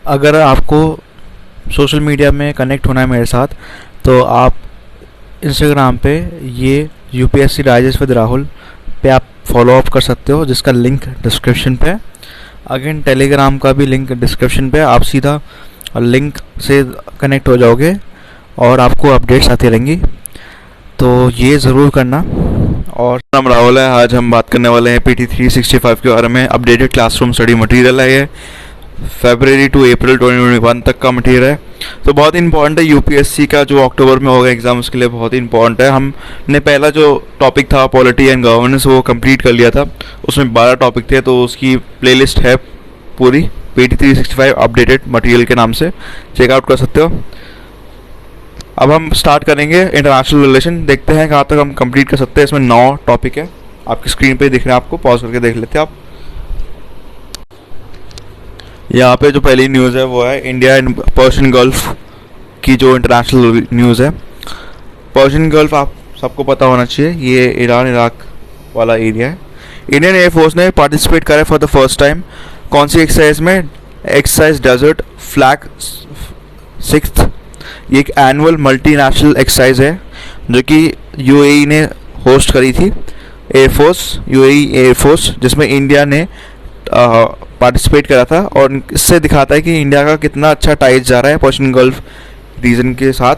अगर आपको social media में कनेक्ट होना है मेरे साथ, तो आप इंस्टाग्राम पे ये यूपीएससी डाइजेस्ट विद राहुल पे आप फॉलो अप कर सकते हो, जिसका लिंक डिस्क्रिप्शन पे है। अगेन टेलीग्राम का भी लिंक डिस्क्रिप्शन पे, आप सीधा लिंक से कनेक्ट हो जाओगे और आपको अपडेट्स आती रहेंगी, तो ये ज़रूर करना। और नाम राहुल है। आज हम बात करने वाले हैं PT 365 के बारे में। अपडेटेड क्लासरूम स्टडी मटेरियल है ये, फरवरी टू अप्रैल 2021 तक का मटेरियल है। तो बहुत इंपॉर्टेंट है यूपीएससी का, जो अक्टूबर में होगा एग्जाम, उसके लिए बहुत इंपॉर्टेंट है। हमने पहला जो टॉपिक था पॉलिटी एंड गवर्नेंस वो कंप्लीट कर लिया था, उसमें 12 टॉपिक थे, तो उसकी प्लेलिस्ट है पूरी PT 365 अपडेटेड मटेरियल के नाम से, चेकआउट कर सकते हो। अब हम स्टार्ट करेंगे इंटरनेशनल रिलेशन, देखते हैं कहाँ तक हम कंप्लीट कर सकते हैं। इसमें 9 टॉपिक है, आपकी स्क्रीन पे दिख रहे हैं, आपको पॉज करके देख लेते हैं आप। यहाँ पे जो पहली न्यूज़ है वो है इंडिया एंड पर्शियन गल्फ की जो इंटरनेशनल न्यूज़ है। पर्शियन गल्फ आप सबको पता होना चाहिए, ये ईरान इराक वाला एरिया है। इंडियन एयरफोर्स ने पार्टिसिपेट करा फॉर द फर्स्ट टाइम। कौन सी एक्सरसाइज में? Exercise desert flag 6। ये एक एनुअल मल्टीनेशनल एक्सरसाइज है जो कि यूएई ने होस्ट करी थी, एयरफोर्स, यूएई एयरफोर्स, जिसमें इंडिया ने पार्टिसिपेट करा था। और इससे दिखाता है कि इंडिया का कितना अच्छा टाइज जा रहा है पर्शियन गल्फ रीजन के साथ।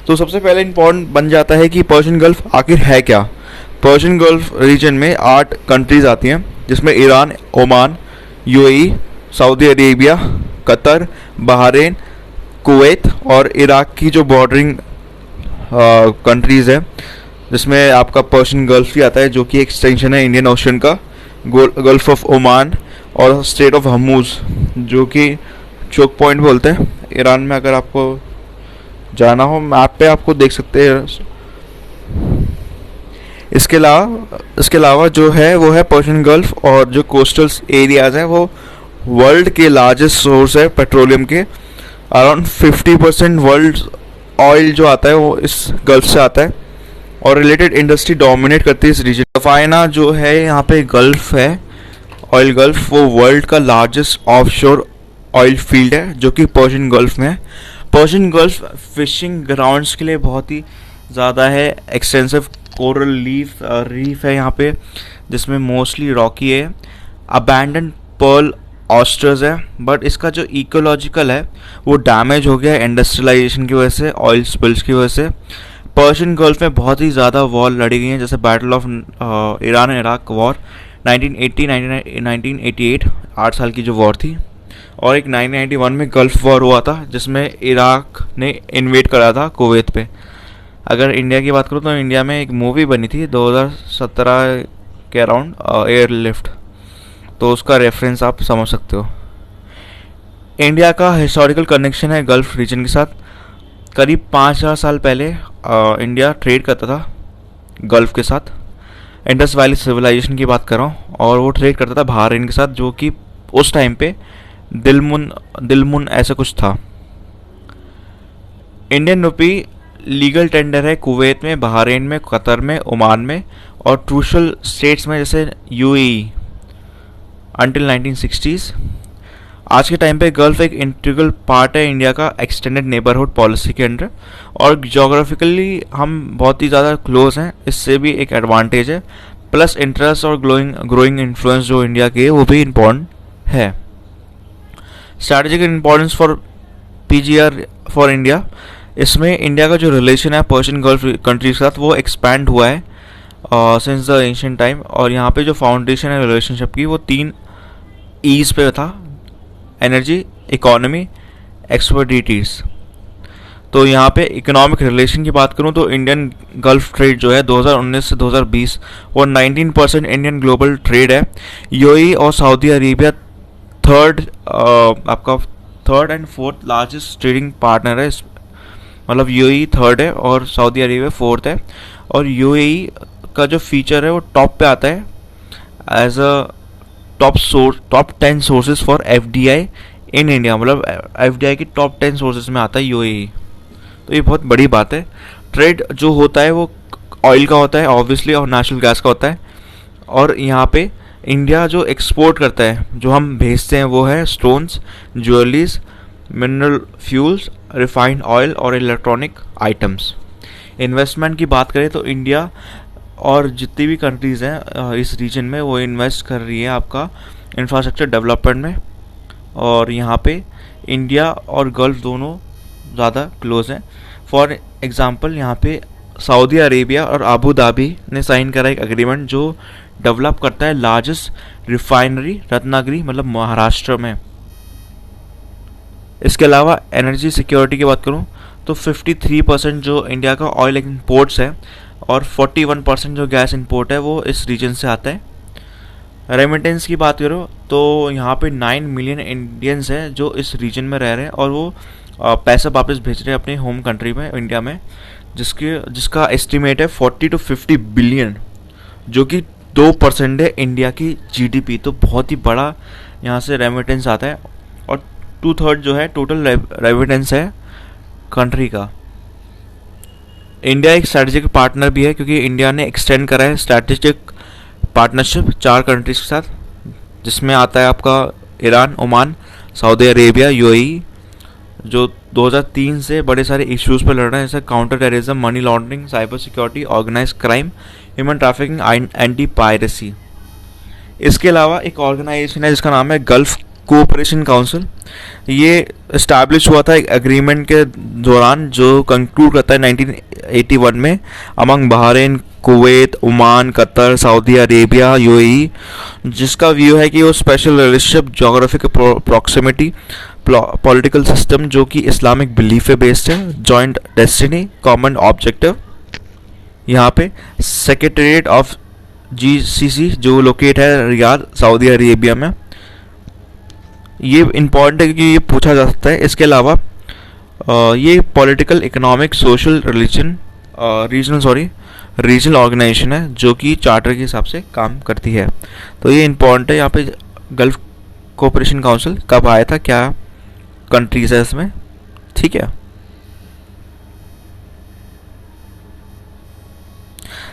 तो सबसे पहले इम्पोर्टेंट बन जाता है कि पर्शियन गल्फ आखिर है क्या। पर्शियन गल्फ रीजन में 8 कंट्रीज आती हैं, जिसमें Iran, Oman, UAE, Saudi Arabia, Qatar, Bahrain, Kuwait और इराक की जो बॉर्डरिंग कंट्रीज़ है, जिसमें आपका पर्शियन गल्फ भी आता है, जो कि एक्सटेंशन है इंडियन ओशन का, गल्फ ऑफ ओमान और स्ट्रेट ऑफ हर्मुज, जो कि चोक पॉइंट बोलते हैं ईरान में। अगर आपको जाना हो, मैप पे आपको देख सकते हैं। इसके अलावा जो है वो है पर्शियन गल्फ, और जो कोस्टल एरियाज़ हैं वो वर्ल्ड के लार्जेस्ट सोर्स है पेट्रोलियम के। अराउंड 50% वर्ल्ड ऑयल जो आता है वो इस गल्फ से आता है, और रिलेटेड इंडस्ट्री डोमिनेट करती है इस रीजन। सफाइना जो है यहाँ पे गल्फ है, ऑयल गल्फ, वो वर्ल्ड का लार्जेस्ट ऑफशोर ऑयल फील्ड है जो कि पर्शियन गल्फ में है। पर्शियन गल्फ फिशिंग ग्राउंड्स के लिए बहुत ही ज़्यादा है। एक्सटेंसिव कोरल रीफ है यहाँ पे, जिसमें मोस्टली रॉकी है। अबैंडन पर्ल ऑस्टर्स है, बट इसका जो इकोलॉजिकल है वो डैमेज हो गया है इंडस्ट्रियलाइजेशन की वजह से, ऑयल स्पिल्स की वजह से। पर्शियन गल्फ में बहुत ही ज़्यादा वॉर लड़ी गई हैं, जैसे battle of Iran Iraq war 1988, 8 साल की जो वॉर थी, और एक 1991 में गल्फ वॉर हुआ था, जिसमें इराक ने इन्वेड करा था कुवैत पे। अगर इंडिया की बात करूँ तो इंडिया में एक मूवी बनी थी 2017 के अराउंड, एयरलिफ्ट, तो उसका रेफरेंस आप समझ सकते हो। इंडिया का हिस्टोरिकल कनेक्शन है गल्फ रीजन के साथ। करीब 5000 साल पहले इंडिया ट्रेड करता था गल्फ के साथ। इंडस वैली सिविलाइजेशन की बात कर रहा हूँ, और वो ट्रेड करता था बहरीन के साथ, जो कि उस टाइम पे दिलमुन ऐसा कुछ था। इंडियन रुपी लीगल टेंडर है कुवैत में, बहरीन में, कतर में, ओमान में और क्रूशल स्टेट्स में जैसे यूएई अंटिल 1960s। आज के टाइम पे गल्फ एक इंटीग्रल पार्ट है इंडिया का एक्सटेंडेड नेबरहुड पॉलिसी के अंडर, और जोग्राफिकली हम बहुत ही ज़्यादा क्लोज हैं, इससे भी एक एडवांटेज है। प्लस इंटरेस्ट और ग्रोइंग इन्फ्लुएंस जो इंडिया के वो भी इम्पोर्टेंट है। Strategic importance for PGR for India, इसमें इंडिया का जो रिलेशन है पर्शियन गल्फ कंट्रीज के साथ वो एक्सपैंड हुआ है सिंस द एंशिएंट टाइम। और यहाँ पे जो फाउंडेशन है रिलेशनशिप की वो 3 ईज पे था, एनर्जी, इकोनॉमी, एक्सपर्टीज। तो यहाँ पे इकोनॉमिक रिलेशन की बात करूँ तो इंडियन गल्फ ट्रेड जो है 2019 से 2020 वो 19% इंडियन ग्लोबल ट्रेड है। यूएई और सऊदी अरेबिया आपका third and fourth largest trading partner है, मतलब यूएई थर्ड है और सऊदी अरेबिया फोर्थ है। और यूएई का जो फीचर है वो टॉप पे आता है as a top 10 sources for FDI in India, मतलब एफडीआई की टॉप 10 सोर्सेज में आता है यूएई। तो ये बहुत बड़ी बात है। ट्रेड जो होता है वो ऑयल का होता है ऑब्वियसली, और नेचुरल गैस का होता है। और यहाँ पे इंडिया जो एक्सपोर्ट करता है, जो हम भेजते हैं, वो है stones, jewelleries, mineral fuels, refined oil और इलेक्ट्रॉनिक आइटम्स। इन्वेस्टमेंट की बात करें तो इंडिया और जितनी भी कंट्रीज़ हैं इस रीजन में, वो इन्वेस्ट कर रही है आपका इंफ्रास्ट्रक्चर डेवलपमेंट में। और यहाँ पे इंडिया और गल्फ दोनों ज़्यादा क्लोज हैं। फॉर एग्ज़ाम्पल यहाँ पे सऊदी अरेबिया और अबू धाबी ने साइन करा एक एग्रीमेंट जो डेवलप करता है लार्जेस्ट रिफाइनरी रत्नागिरी, मतलब महाराष्ट्र में। इसके अलावा एनर्जी सिक्योरिटी की बात करूँ तो 53% जो इंडिया का ऑयल इंपोर्ट्स है और 41% जो गैस इंपोर्ट है वो इस रीजन से आता है। रेमिटेंस की बात करो तो यहाँ पे 9 मिलियन इंडियंस हैं जो इस रीजन में रह रहे हैं और वो पैसा वापस भेज रहे हैं अपने होम कंट्री में, इंडिया में, जिसका एस्टिमेट है 40 to 50 बिलियन, जो कि 2% है इंडिया की जीडीपी। तो बहुत ही बड़ा यहाँ से रेमिटेंस आता है और 2/3 जो है टोटल रेमिटेंस है कंट्री का। इंडिया एक स्ट्रेटेजिक पार्टनर भी है क्योंकि इंडिया ने एक्सटेंड करा है स्ट्रेटेजिक पार्टनरशिप 4 कंट्रीज के साथ, जिसमें आता है आपका Iran, Oman, Saudi Arabia, UAE, जो 2003 से बड़े सारे इश्यूज पर लड़ रहे हैं, जैसे counter terrorism, money laundering, cyber security, organise crime, human trafficking, anti piracy. इसके अलावा एक ऑर्गेनाइजेशन है जिसका नाम है गल्फ कोऑपरेशन काउंसिल। ये इस्टेब्लिश हुआ था एक एग्रीमेंट के दौरान जो कंक्लूड करता है 1981 में among Bahrain, Kuwait, Oman, Qatar, Saudi Arabia, UAE, जिसका व्यू है कि वो special relationship, geographic proximity, political system जो कि इस्लामिक बिलीफ पे बेस्ड है, जॉइंट डेस्टिनी, कॉमन ऑब्जेक्टिव। यहाँ पे सेक्रेटेरिएट ऑफ जीसीसी जो लोकेट है रियाद, सऊदी अरेबिया में। ये इम्पॉर्टेंट है क्योंकि ये पूछा जा सकता है। इसके अलावा ये political, economic, social, regional organisation है जो कि चार्टर के हिसाब से काम करती है। तो ये इम्पॉर्टेंट है। यहाँ पे गल्फ कोऑपरेशन काउंसिल कब आया था, क्या कंट्रीज है इसमें, ठीक है।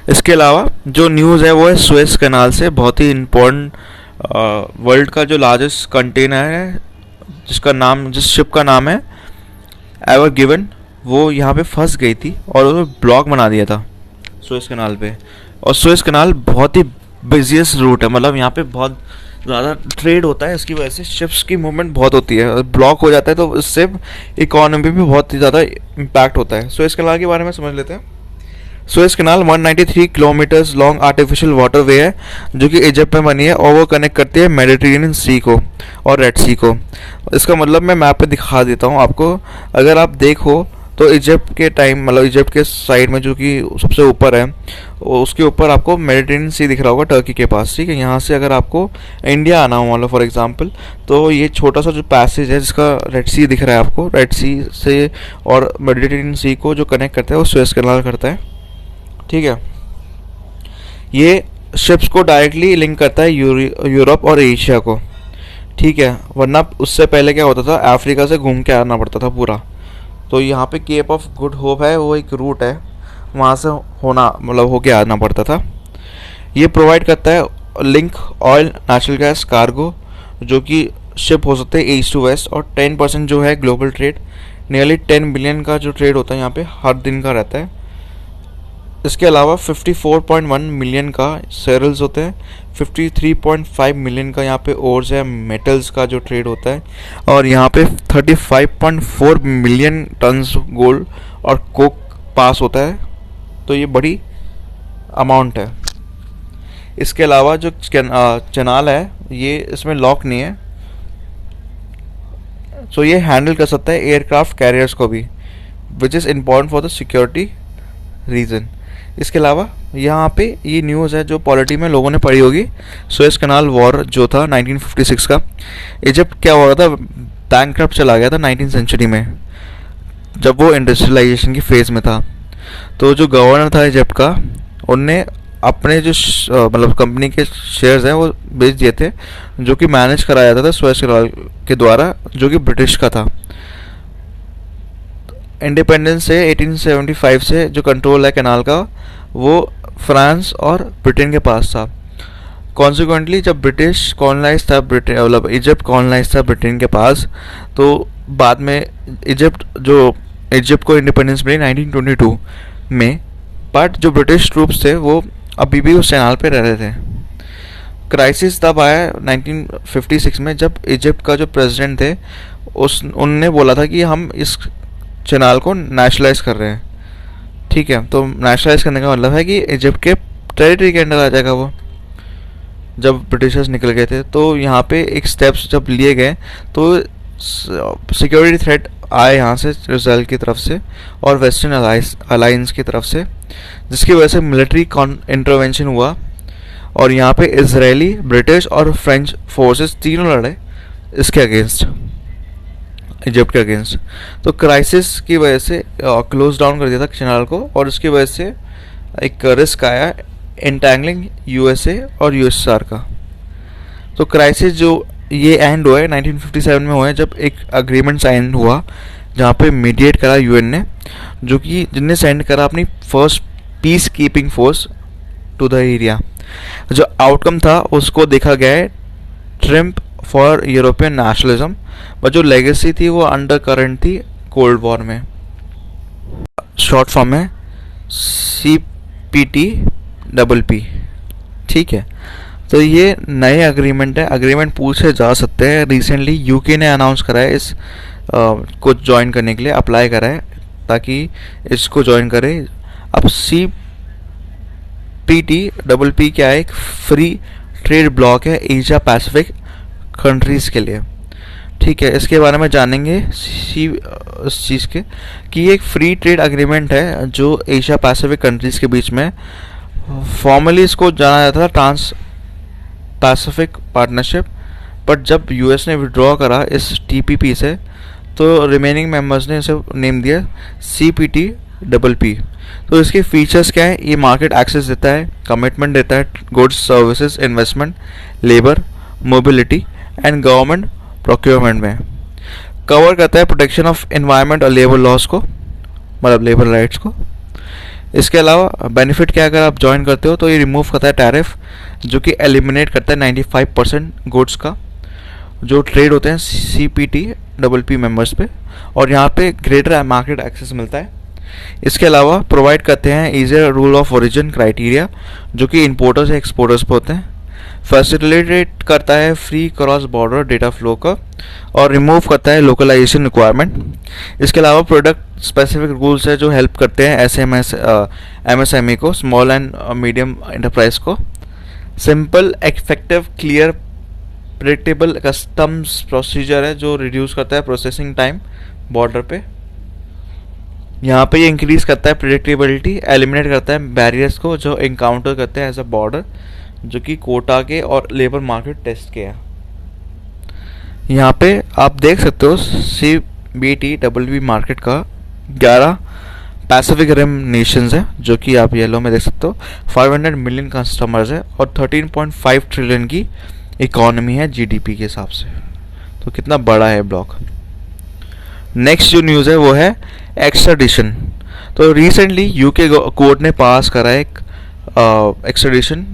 इसके अलावा जो न्यूज़ है वो है सुएज कैनाल से, बहुत ही इम्पोर्टेंट। वर्ल्ड का जो लार्जेस्ट कंटेनर है जिस शिप का नाम है एवर गिवन, वो यहाँ पे फंस गई थी और उसने ब्लॉक बना दिया था सुएज कैनाल पे। और सुएज कैनाल बहुत ही बिजिएस्ट रूट है, मतलब यहाँ पे बहुत ज़्यादा ट्रेड होता है, इसकी वजह से शिप्स की मूवमेंट बहुत होती है। ब्लॉक हो जाता है तो इससे इकोनॉमी भी बहुत ही ज़्यादा इम्पैक्ट होता है। सुएज कैनाल के बारे में समझ लेते हैं। Suez canal 193 kilometres long artificial waterway है जो कि इजिप्ट में बनी है और वो कनेक्ट करती है मेडिटेरेनियन सी को और रेड सी को। इसका मतलब मैं मैप पे दिखा देता हूँ आपको। अगर आप देखो तो इजिप्ट के टाइम, मतलब इजिप्ट के साइड में जो कि सबसे ऊपर है, उसके ऊपर आपको मेडिटेरेनियन सी दिख रहा होगा टर्की के पास, ठीक है। यहाँ से अगर आपको इंडिया आना हो, मतलब फॉर एग्जांपल, तो ये छोटा सा जो पैसेज है जिसका रेड सी दिख रहा है आपको, रेड सी से और मेडिटेरेनियन सी को जो कनेक्ट करता है वो सुएज कैनाल करता है, ठीक है। ये शिप्स को डायरेक्टली लिंक करता है यूरोप और एशिया को, ठीक है। वरना उससे पहले क्या होता था, अफ्रीका से घूम के आना पड़ता था पूरा। तो यहाँ पे केप ऑफ गुड होप है, वो एक रूट है, वहाँ से होके आना पड़ता था। ये प्रोवाइड करता है link oil, natural gas, cargo, जो कि शिप हो सकते हैं ईस्ट टू वेस्ट, और 10% जो है ग्लोबल ट्रेड, नियरली 10 बिलियन का जो ट्रेड होता है यहाँ पे हर दिन का रहता है। इसके अलावा 54.1 मिलियन का सेरल्स होते हैं, 53.5 मिलियन का यहाँ पे ओर्स है, मेटल्स का जो ट्रेड होता है, और यहाँ पे 35.4 मिलियन टन्स गोल्ड और कोक पास होता है। तो ये बड़ी अमाउंट है। इसके अलावा जो चैनल है ये इसमें लॉक नहीं है, सो ये हैंडल कर सकता है एयरक्राफ्ट कैरियर्स को भी, which is important for the security reason. इसके अलावा यहाँ पे ये न्यूज़ है जो पॉलिटी में लोगों ने पढ़ी होगी, सुएज कैनाल वॉर जो था 1956 का। इजिप्ट क्या हो रहा था, बैंकक्रप्ट चला गया था 19वीं सेंचुरी में, जब वो इंडस्ट्रियलाइजेशन की फेज़ में था। तो जो गवर्नर था इजिप्ट का, उनने अपने जो मतलब कंपनी के शेयर्स हैं वो बेच दिए थे, जो कि मैनेज कराया जाता था सुएज कैनाल के द्वारा, जो कि ब्रिटिश का था। इंडिपेंडेंस से 1875 से जो कंट्रोल है कैनाल का वो फ्रांस और ब्रिटेन के पास था। कॉन्सिक्वेंटली जब ब्रिटिश कॉलोनाइज था ब्रिटेन, मतलब इजिप्ट कॉलोनाइज था ब्रिटेन के पास, तो बाद में इजिप्ट को इंडिपेंडेंस मिली 1922 में, बट जो ब्रिटिश ट्रूप्स थे वो अभी भी उस कैनाल पे रह रहे थे। क्राइसिस तब आया 1956 में, जब इजिप्ट का जो प्रेसिडेंट थे उनने बोला था कि हम इस कैनाल को नेशनलाइज कर रहे हैं। ठीक है, तो नेशनलाइज करने का मतलब है कि इजिप्ट के टेरिटरी के अंडर आ जाएगा वो। जब ब्रिटिशर्स निकल गए थे तो यहाँ पे एक स्टेप्स जब लिए गए तो सिक्योरिटी थ्रेट आए यहाँ से इसराइल की तरफ से और वेस्टर्न अलायंस की तरफ से, जिसकी वजह से मिलिट्री इंटरवेंशन हुआ और यहाँ पे इजरायली, ब्रिटिश और फ्रेंच फोर्सेस तीनों लड़े इसके अगेंस्ट, इजिप्ट के अगेंस्ट। तो क्राइसिस की वजह से क्लोज डाउन कर दिया था कैनाल को, और इसकी वजह से एक रिस्क आया एंटैंगलिंग यूएसए और यूएसएसआर का। तो क्राइसिस जो ये एंड हुआ है 1957 में हुआ है, जब एक अग्रीमेंट साइन हुआ जहाँ पे मीडिएट करा यूएन ने, जो कि जिनने सेंड करा अपनी first peace keeping force to the area. जो आउटकम था उसको देखा गया है ट्रिम्प फॉर यूरोपियन नेशनलिज्म, पर जो लेगेसी थी वो अंडर करंट थी कोल्ड वॉर में। शॉर्ट फॉर्म में CPTPP। ठीक है, तो ये नए अग्रीमेंट है, अग्रीमेंट पूछे जा सकते हैं। रिसेंटली यूके ने अनाउंस करा है इस को ज्वाइन करने के लिए, अप्लाई करा है ताकि इसको ज्वाइन करे। अब CPTPP क्या है? एक फ्री ट्रेड ब्लॉक है एशिया पैसिफिक कंट्रीज़ के लिए। ठीक है, इसके बारे में जानेंगे इस चीज़ के कि ये एक फ्री ट्रेड अग्रीमेंट है जो एशिया पैसिफिक कंट्रीज़ के बीच में। फॉर्मली इसको जाना जाता था ट्रांस पैसिफिक पार्टनरशिप, बट जब यूएस ने विड्रॉ करा इस TPP से तो रिमेनिंग मेंबर्स ने इसे नेम दिया CPTPP। तो इसके फीचर्स क्या है? ये मार्केट एक्सेस देता है, कमिटमेंट देता है goods, services, investment, labour, mobility and government procurement में। कवर करता है प्रोटेक्शन ऑफ एनवायरनमेंट और लेबर लॉस को, मतलब लेबर राइट्स को। इसके अलावा बेनिफिट क्या, अगर आप ज्वाइन करते हो तो ये रिमूव करता है टैरिफ, जो कि एलिमिनेट करता है 95% गुड्स का जो ट्रेड होते हैं CPTPP मेंबर्स पे, और यहाँ पे ग्रेटर मार्केट एक्सेस मिलता है। इसके अलावा प्रोवाइड करते हैं easier rule of origin criteria, जो कि इंपोर्टर्स या एक्सपोर्टर्स पे होते हैं। फैसिलिटेट करता है free cross border data flow का, और रिमूव करता है लोकलाइजेशन रिक्वायरमेंट। इसके अलावा प्रोडक्ट स्पेसिफिक रूल्स है जो हेल्प करते हैं MSME को, स्मॉल एंड मीडियम एंटरप्राइज को। Simple, effective, clear, predictable customs procedure है जो रिड्यूस करता है प्रोसेसिंग टाइम बॉर्डर पे। यहाँ पे ये इंक्रीज करता है प्रेडिक्टेबिलिटी, एलिमिनेट करता है बैरियर्स को जो इनकाउंटर करते हैं एज अ बॉर्डर, जो कि कोटा के और लेबर मार्केट टेस्ट के हैं। यहाँ पे आप देख सकते हो CPTPP मार्केट का 11 पैसिफिक रिम नेशंस है, जो कि आप येलो में देख सकते हो। 500 मिलियन कस्टमर्स है और 13.5 ट्रिलियन की इकोनॉमी है GDP के हिसाब से। तो कितना बड़ा है ब्लॉक। नेक्स्ट जो न्यूज़ है वो है एक्स्ट्राडिशन। तो रिसेंटली यूके कोर्ट ने पास करा एक एक्स्ट्राडिशन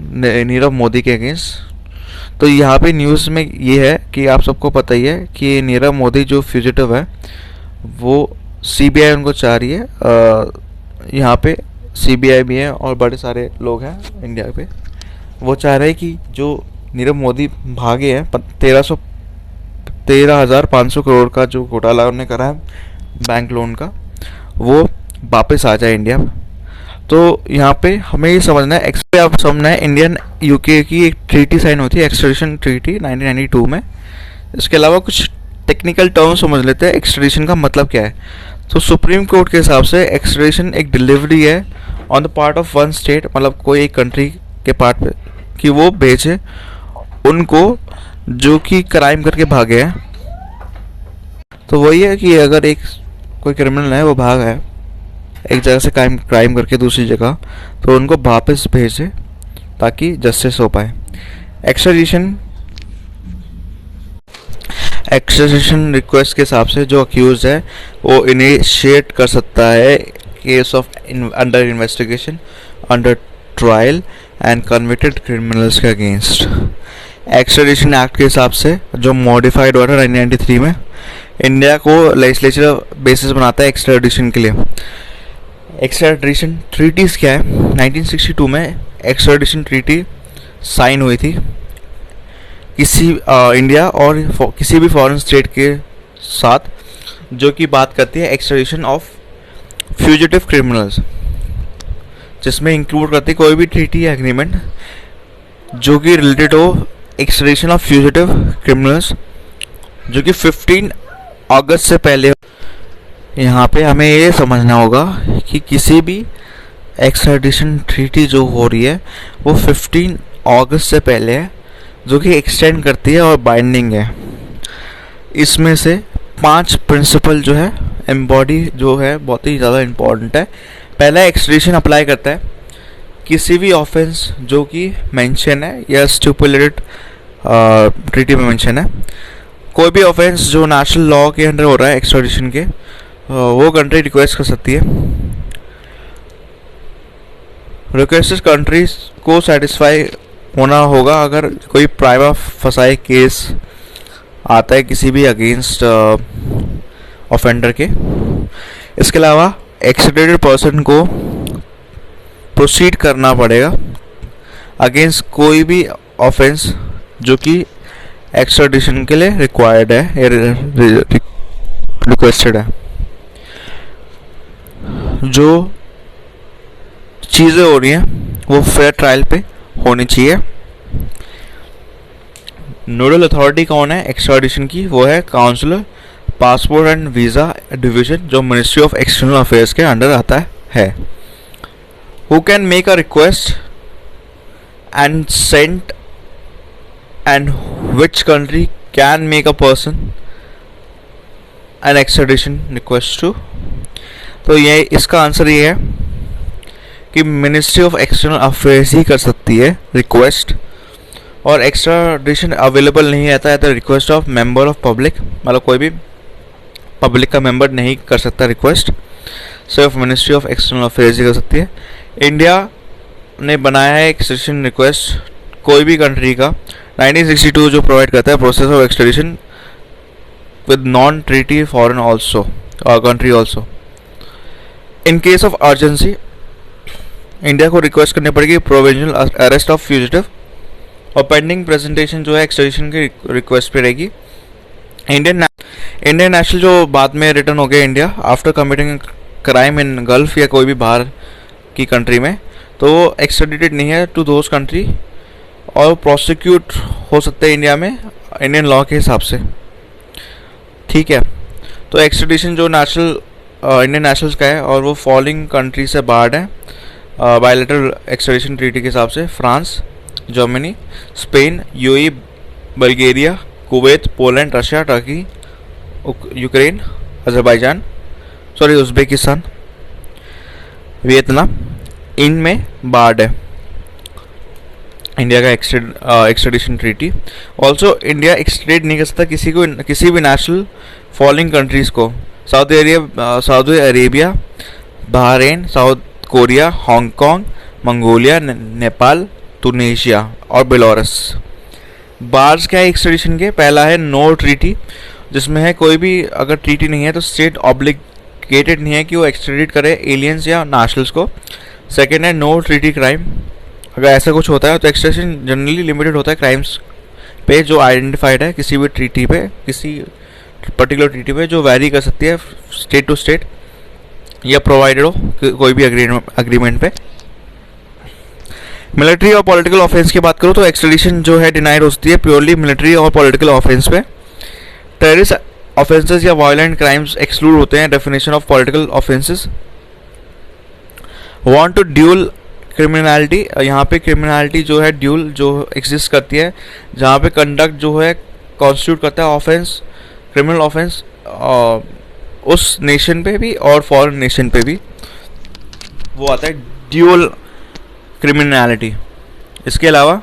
नीरव मोदी के अगेंस्ट। तो यहाँ पे न्यूज़ में ये है कि आप सबको पता ही है कि नीरव मोदी जो फ्यूजिटिव है वो CBI उनको चाह रही है। यहाँ पे CBI भी है और बड़े सारे लोग हैं इंडिया पे। वो चाह रहे हैं कि जो नीरव मोदी भागे हैं 13,500 करोड़ का जो घोटाला उन्होंने करा है बैंक लोन का, वो वापस आ जाए इंडिया। तो यहाँ पे हमें ये समझना है, आप समझना है इंडियन यूके की एक ट्रीटी साइन होती है, एक्सट्रेडिशन ट्रीटी 1992 में। इसके अलावा कुछ टेक्निकल टर्म समझ लेते हैं एक्सट्रेडिशन का मतलब क्या है। तो सुप्रीम कोर्ट के हिसाब से एक्सट्रेडिशन एक डिलीवरी है on the part of one state, मतलब कोई एक कंट्री के पार्ट पे, कि वो भेजे उनको जो कि क्राइम करके भागे हैं। तो वही है कि अगर एक कोई क्रिमिनल है वो भागा है एक जगह से क्राइम करके दूसरी जगह, तो उनको वापस भेजे ताकि जस्टिस हो पाए। एक्स्ट्राडिशन रिक्वेस्ट के हिसाब से जो अक्यूज है वो इनिशिएट कर सकता है case of under investigation, under trial and convicted criminals के अगेंस्ट। एक्स्ट्राडिशन एक्ट के हिसाब से जो मॉडिफाइड हुआ था 1993 में, इंडिया को लेजिस्लेचर बेसिस बनाता है एक्स्ट्राडिशन के लिए। एक्स्ट्राडिशन ट्रीटीज क्या है? 1962 में एक्स्ट्राडिशन ट्रीटी साइन हुई थी किसी इंडिया और किसी भी फॉरेन स्टेट के साथ, जो कि बात करती है एक्स्ट्राडिशन ऑफ फ्यूजिटिव क्रिमिनल्स, जिसमें इंक्लूड करती है कोई भी ट्रीटी या एग्रीमेंट जो कि रिलेटेड हो एक्स्ट्राडिशन ऑफ फ्यूजिटिव क्रिमिनल्स, जो कि 15 अगस्त से पहले। यहाँ पे हमें ये समझना होगा कि किसी भी एक्स्ट्राडिशन ट्रीटी जो हो रही है वो 15 अगस्त से पहले है, जो कि एक्सटेंड करती है और बाइंडिंग है। इसमें से 5 प्रिंसिपल जो है एम्बॉडी जो है बहुत ही ज़्यादा इम्पॉर्टेंट है। पहला, एक्स्ट्राडिशन अप्लाई करता है किसी भी ऑफेंस जो कि मेंशन है या स्टिपुलेटेड ट्रीटी में मेंशन है। कोई भी ऑफेंस जो नेशनल लॉ के अंडर हो रहा है एक्स्ट्राडिशन के, वो कंट्री रिक्वेस्ट कर सकती है। रिक्वेस्टेड कंट्रीज को सेटिस्फाई होना होगा अगर कोई प्राइमा फसाई केस आता है किसी भी अगेंस्ट ऑफेंडर के। इसके अलावा एक्सट्रेडिटेड पर्सन को प्रोसीड करना पड़ेगा अगेंस्ट कोई भी ऑफेंस जो कि एक्स्ट्राडिशन के लिए रिक्वायर्ड है या रिक्वेस्टेड है। जो चीज़ें हो रही हैं वो फेयर ट्रायल पे होनी चाहिए। नोडल अथॉरिटी कौन है एक्स्ट्राडिशन की? वो है councillor passport and visa division, जो मिनिस्ट्री ऑफ एक्सटर्नल अफेयर्स के अंडर आता है। Who can make a request and sent and which country can make a person an extradition request to? तो ये इसका आंसर ये है कि मिनिस्ट्री ऑफ एक्सटर्नल अफेयर्स ही कर सकती है रिक्वेस्ट, और एक्स्ट्राडिशन अवेलेबल नहीं रहता है तो request of member of public, मतलब कोई भी पब्लिक का मेंबर नहीं कर सकता रिक्वेस्ट, सिर्फ मिनिस्ट्री ऑफ एक्सटर्नल अफेयर्स ही कर सकती है। इंडिया ने बनाया है एक्स्ट्राडिशन रिक्वेस्ट कोई भी कंट्री का 1962 जो प्रोवाइड करता है process of extradition with non treaty foreign also और country also. In case of urgency India को रिक्वेस्ट करनी पड़ेगी प्रोविजनल अरेस्ट ऑफ फ्यूजिटिव, और पेंडिंग प्रेजेंटेशन जो है एक्स्ट्राडिशन की रिक्वेस्ट पे रहेगी। इंडियन नेशनल जो बाद में रिटर्न हो गया इंडिया आफ्टर कमिटिंग क्राइम इन गल्फ या कोई भी बाहर की कंट्री में, तो एक्स्ट्राडिटेड नहीं है टू दोज कंट्री और प्रोसिक्यूट हो सकते हैं इंडिया में इंडियन लॉ के हिसाब से। ठीक है, तो एक्स्ट्राडिशन जो नेशनल इंडियन नेशनल्स का है और वो फॉलोइंग कंट्री से बाहर है बायलैटरल एक्स्ट्राडिशन ट्रीटी के हिसाब से: France, Germany, Spain, UAE, Bulgaria, Kuwait, Poland, Russia, Turkey, Ukraine, Azerbaijan, Uzbekistan, Vietnam, इनमें बार्ड है इंडिया का extradition treaty. Also India extradite नहीं कर सकता किसी भी नेशनल फॉलोइंग कंट्रीज़ को: Saudi Arabia, Bahrain, South Korea, Hong Kong, Mongolia, Nepal, Tunisia और बेलारूस। बार्स क्या है एक्स्ट्राडिशन के? पहला है नो ट्रीटी, जिसमें है कोई भी अगर ट्रीटी नहीं है तो स्टेट ऑब्लिगेटेड नहीं है कि वो एक्स्ट्राडिट करे एलियंस या नेशनल्स को। सेकेंड है नो ट्रीटी क्राइम, अगर ऐसा कुछ होता है तो एक्स्ट्राडिशन जनरली लिमिटेड होता है क्राइम्स पे जो आइडेंटिफाइड है किसी भी ट्रीटी पे, किसी पर्टिकुलर ट्रीटी पे, जो वैरी कर सकती है स्टेट टू स्टेट या प्रोवाइडेड हो कोई भी अग्रीमेंट पे। मिलिट्री और पॉलिटिकल ऑफेंस की बात करूँ तो एक्स्ट्राडिशन जो है डिनाइड होती है प्योरली मिलिट्री और पॉलिटिकल ऑफेंस पे। टेररिस्ट ऑफेंसेस या वायलेंट क्राइम्स एक्सक्लूड होते हैं definition of political offences. Want to dual criminality, यहाँ पे क्रिमिनलिटी जो है ड्यूल जो एग्जिस्ट करती है जहाँ पे कंडक्ट जो है कॉन्स्टिट्यूट करता है ऑफेंस, क्रिमिनल ऑफेंस उस नेशन पे भी और फॉरेन नेशन पे भी, वो आता है ड्यूल क्रिमिनलिटी। इसके अलावा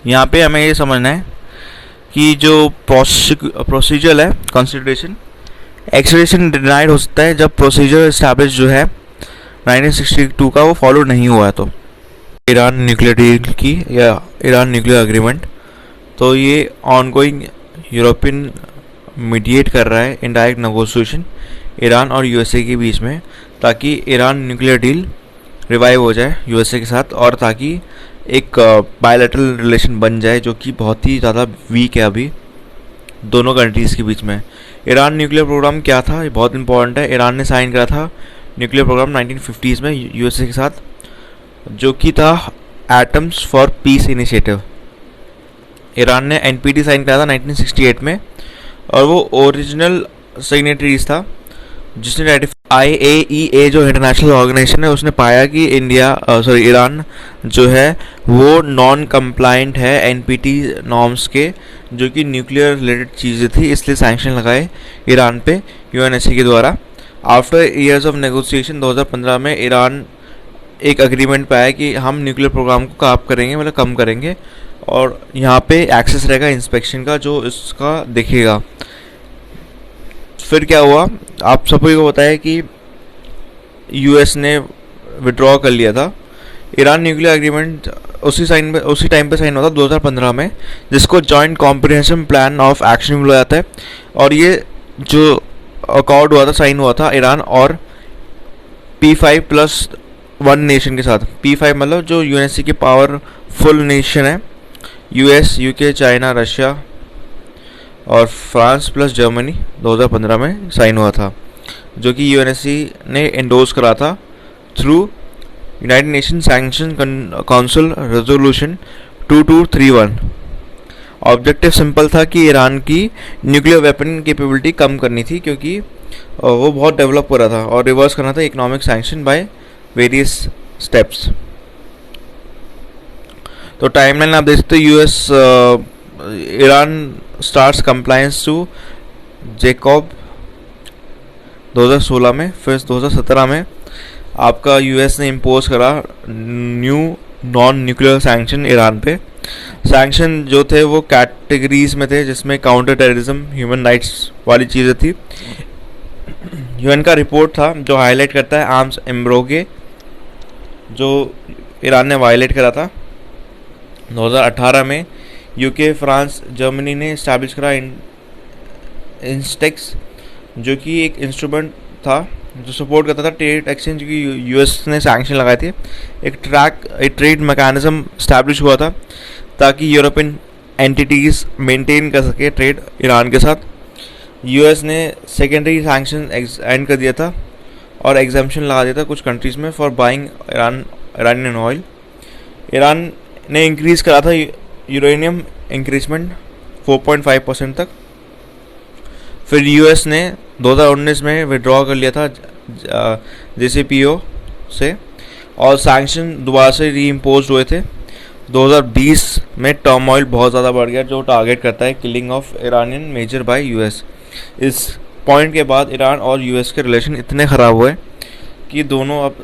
यहाँ पे हमें ये समझना है कि जो प्रोसीजर है कंसिडरेशन, एक्स्ट्राडिशन डिनाइड हो सकता है जब प्रोसीजर इस्टेब्लिश जो है 1962 का वो फॉलो नहीं हुआ है तो। ईरान न्यूक्लियर डील की या ईरान न्यूक्लियर एग्रीमेंट, तो ये ऑनगोइंग यूरोपियन मीडिएट कर रहा है इनडायरेक्ट नेगोशिएशन ईरान और यूएसए के बीच में, ताकि ईरान न्यूक्लियर डील रिवाइव हो जाए यूएसए के साथ, और ताकि एक बायलैटरल रिलेशन बन जाए जो कि बहुत ही ज़्यादा वीक है अभी दोनों कंट्रीज़ के बीच में। ईरान न्यूक्लियर प्रोग्राम क्या था, ये बहुत इंपॉर्टेंट है। ईरान ने साइन करा था न्यूक्लियर प्रोग्राम 1950s में यूएसए के साथ, जो कि था atoms for piece initiative. Iran ने एनपीटी साइन करा था 1968 में, और वो ओरिजिनल सिग्नेटरीज था जिसने IAEA जो इंटरनेशनल ऑर्गेनाइजेशन है उसने पाया कि ईरान जो है वो नॉन कंप्लाइंट है एनपीटी नॉर्म्स के, जो कि न्यूक्लियर रिलेटेड चीज़ें थी, इसलिए सैंक्शन लगाए ईरान पे यूएनएससी के द्वारा। आफ्टर ईयर्स ऑफ नेगोशिएशन 2015 में ईरान एक अग्रीमेंट पे आया कि हम न्यूक्लियर प्रोग्राम को कम करेंगे, और यहाँ पे एक्सेस रहेगा इंस्पेक्शन का जो इसका देखेगा। फिर क्या हुआ, आप सभी को पता है कि यूएस ने विड्रॉ कर लिया था। ईरान न्यूक्लियर एग्रीमेंट उसी टाइम पे साइन हुआ था 2015 में, जिसको joint comprehensive plan of action बोला जाता है। और ये जो अकॉर्ड हुआ था, साइन हुआ था ईरान और P5+1 नेशन के साथ। P5 मतलब जो यूएनएससी की पावरफुल नेशन है, यूएस, यूके, चाइना, रशिया और फ्रांस प्लस जर्मनी 2015 में साइन हुआ था, जो कि यूएनएससी ने एंडोर्स करा था through United nation sanction council resolution 2231। Objective simple था कि ईरान की न्यूक्लियर वेपन कैपेबिलिटी कम करनी थी, क्योंकि वो बहुत डेवलप हो रहा था, और रिवर्स करना था economic sanction by various steps. तो टाइमलाइन आप देख सकते हो, ईरान स्टार्ट्स कंप्लायंस टू जेकॉब 2016 में, फिर 2017 में आपका यूएस ने इम्पोज करा new non nuclear sanction Iran पे। सैंक्शन जो थे वो कैटेगरीज में थे, जिसमें काउंटर टेररिज्म, ह्यूमन राइट्स वाली चीज़ें थी। यूएन का रिपोर्ट था जो हाईलाइट करता है आर्म्स एम्ब्रोगे जो ईरान ने वायलेट करा था। 2018 में यूके, फ्रांस, जर्मनी ने इस्टेब्लिश करा इंस्टेक्स, जो कि एक इंस्ट्रूमेंट था जो सपोर्ट करता था ट्रेड एक्सचेंज की। यूएस ने सैंक्शन लगाए थे। एक ट्रेड मैकेनिज्म इस्टेब्लिश हुआ था ताकि यूरोपियन एंटिटीज़ मेंटेन कर सके ट्रेड ईरान के साथ। यूएस ने सेकेंडरी सैंक्शन एंड कर दिया था और एग्जाम्पशन लगा दिया था कुछ कंट्रीज़ में for buying Iranian oil. Iran ने इंक्रीज़ करा था यूरेनियम इंक्रीजमेंट 4.5% तक। फिर यूएस ने 2019 में विड्रॉ कर लिया था JCPOA से, और सैंक्शन दोबारा से री इम्पोज हुए थे। 2020 में टर्मोइल बहुत ज़्यादा बढ़ गया, जो टारगेट करता है killing of Iranian measure by US. इस पॉइंट के बाद ईरान और यूएस के रिलेशन इतने ख़राब हुए कि दोनों अब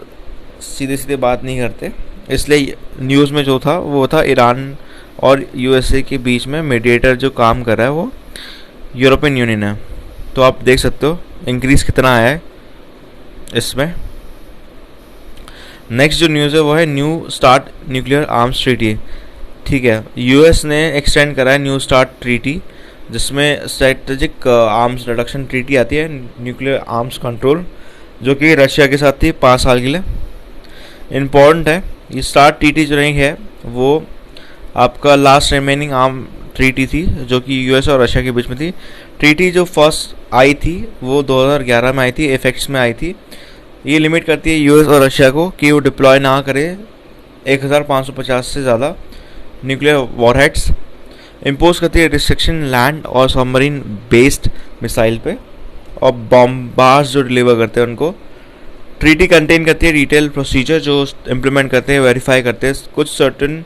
सीधे सीधे बात नहीं करते। इसलिए न्यूज़ में जो था वो था ईरान और यूएसए के बीच में मीडिएटर जो काम कर रहा है वो यूरोपियन यूनियन है। तो आप देख सकते हो इंक्रीज़ कितना आया है इसमें। नेक्स्ट जो न्यूज़ है वो है new start nuclear arms treaty. ठीक है, यूएस ने एक्सटेंड करा है न्यू स्टार्ट ट्रीटी, जिसमें स्ट्रेटेजिक आर्म्स रिडक्शन ट्रीटी आती है, न्यूक्लियर आर्म्स कंट्रोल, जो कि रशिया के साथ थी 5 साल के लिए। इम्पॉर्टेंट है ये स्टार्ट ट्रीटी जो रही है वो आपका लास्ट रिमेनिंग आर्म ट्रीटी थी, जो कि यूएस और रशिया के बीच में थी। ट्रीटी जो फर्स्ट आई थी वो 2011 में आई थी, इफेक्ट्स में आई थी। ये लिमिट करती है यूएस और रशिया को कि वो डिप्लॉय ना करे 1550 से ज़्यादा न्यूक्लियर वॉरहेड्स। इम्पोज करती है रिस्ट्रिक्शन लैंड और सबमरीन बेस्ड मिसाइल पे, और बॉम्बार्स जो डिलीवर करते हैं उनको। ट्रीटी कंटेन करती है डिटेल प्रोसीजर जो इम्प्लीमेंट करते हैं, वेरीफाई करते हैं कुछ सर्टन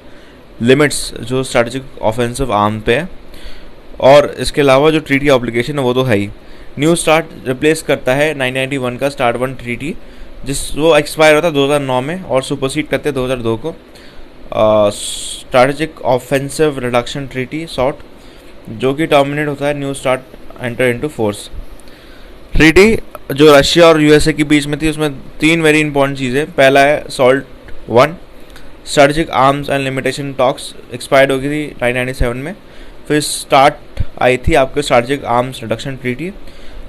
लिमिट्स जो स्ट्रेटेजिक ऑफेंसिव आर्म पे है। और इसके अलावा जो ट्रीटी ऑब्लिगेशन है वो तो है ही। न्यू स्टार्ट रिप्लेस करता है 1991 का स्टार्ट 1 ट्रीटी, वो एक्सपायर होता है 2009 में, और सुपरसीड करते हैं 2002 को strategic offensive reduction treaty sort, जो कि टर्मिनेट होता है new start enter into force. Treaty जो रशिया और यूएसए के बीच में थी उसमें 3 वेरी इंपॉर्टेंट चीज़ें। पहला है salt 1, strategic arms and limitation talks expired हो गई थी 1997 में। फिर स्टार्ट आई थी आपके स्ट्रेटेजिक आर्म्स रिडक्शन ट्रीटी,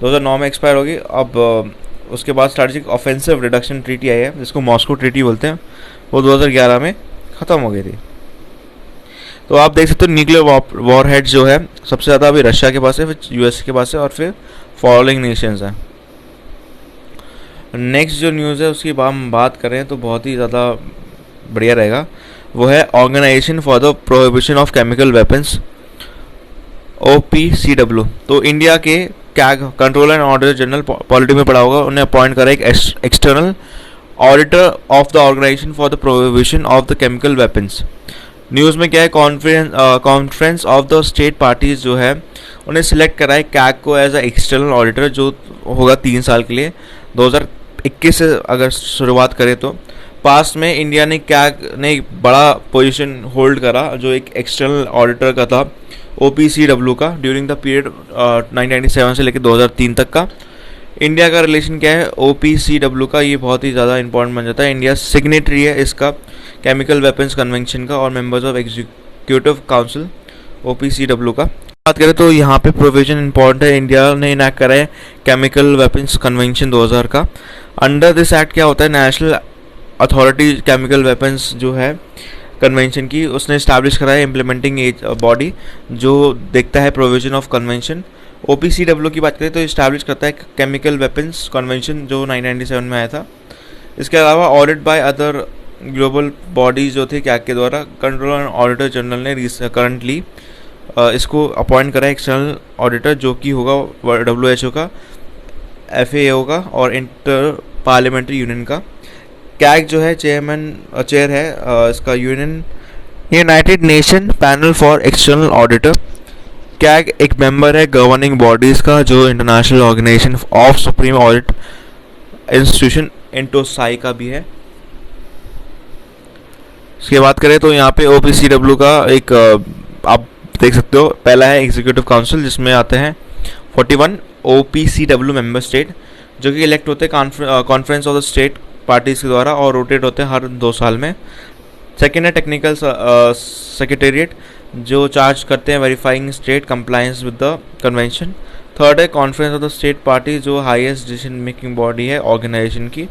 2009 में एक्सपायर होगी। अब उसके बाद स्ट्रेटेजिक ऑफेंसिव रिडक्शन ट्रीटी आई है जिसको मॉस्को ट्रीटी बोलते हैं, वो 2011 में ख़त्म हो गई थी। तो आप देख सकते हो न्यूक्लियर वॉर हेड जो है सबसे ज़्यादा अभी रशिया के पास है, फिर यूएस के पास है और फिर फॉलोइंग नेशंस हैं। नेक्स्ट जो न्यूज़ है उसकी हम बात करें तो बहुत ही ज़्यादा बढ़िया रहेगा, वो है organisation for the prohibition of chemical weapons, OPCW। तो इंडिया के CAG controller and auditor general, polity में पढ़ा होगा, उन्हें अपॉइंट करा एक external auditor of the organisation for the prohibition of the chemical weapons. News में क्या है, conference of the state parties जो है उन्हें सिलेक्ट करा है कैग को एज अ एक्सटर्नल ऑडिटर, जो होगा 3 साल के लिए। 2021 से अगर शुरुआत करें तो पास्ट में इंडिया ने कैग ने एक बड़ा पोजीशन होल्ड करा जो एक एक्सटर्नल ऑडिटर का था, OPCW का, ड्यूरिंग द पीरियड 1997 से लेकर 2003 तक का। इंडिया का रिलेशन क्या है OPCW का, ये बहुत ही ज़्यादा इंपॉर्टेंट बन जाता है। इंडिया सिग्नेटरी है इसका केमिकल वेपन्स कन्वेंशन का और members of executive council OPCW का। बात करें तो यहाँ पे प्रोविजन इंपॉर्टेंट है, इंडिया ने इनैक्ट करा है केमिकल वेपन्स कन्वेंशन 2000 का। अंडर दिस एक्ट क्या होता है, नेशनल अथॉरिटी केमिकल वेपन्स जो है कन्वेंशन की, उसने इस्टेब्लिश करा है इम्प्लीमेंटिंग बॉडी जो देखता है प्रोविजन ऑफ कन्वेंशन। OPCW की बात करें तो इस्टेब्लिश करता है केमिकल वेपन्स कन्वेंशन जो 1997 में आया था। इसके अलावा audit by other global bodies जो थे कैग के द्वारा, कंट्रोलर एंड ऑडिटर जनरल ने करंटली इसको अपॉइंट करा है एक्सटर्नल ऑडिटर, जो कि होगा WHO का, FAO का और इंटर पार्लियामेंट्री यूनियन का। कैग जो है चेयर है इसका United nation panel for external auditor. CAG एक मेंबर है गवर्निंग बॉडीज़ का जो international organisation of supreme audit institution इंटोसाई का भी है। इसके बात करें तो यहाँ पे OPCW का एक आप देख सकते हो, पहला है एग्जीक्यूटिव काउंसिल जिसमें आते हैं 41 OPCW मेंबर स्टेट जो कि इलेक्ट होते हैं conference of the state parties के द्वारा और रोटेट होते हैं हर 2 साल में। सेकेंड है टेक्निकल सेक्रेटेरिएट जो चार्ज करते हैं verifying state compliance with the convention. Third है conference of the state party जो हाईएस्ट डिसीजन मेकिंग बॉडी है ऑर्गेनाइजेशन की।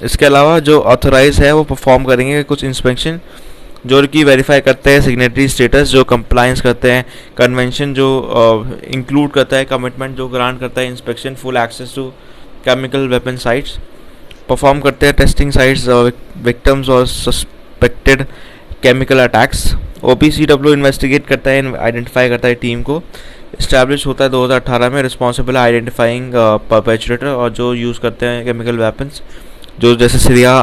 इसके अलावा जो ऑथराइज है वो परफॉर्म करेंगे कुछ इंस्पेक्शन जो कि वेरीफाई करते हैं सिग्नेटरी स्टेटस, जो कंप्लायंस करते हैं कन्वेंशन, जो इंक्लूड करता है कमिटमेंट जो ग्रांट करता है inspection, full access to chemical weapon sites, perform करते हैं टेस्टिंग साइट्स, विक्टिम्स और suspected chemical attacks. OPCW investigate करता है, आइडेंटिफाई करता है टीम को। इस्टेब्लिश होता है 2018 में, रिस्पॉन्सिबल है आइडेंटिफाइंग परपेचुएटर और जो यूज़ करते हैं केमिकल वेपन्स, जो जैसे सीरिया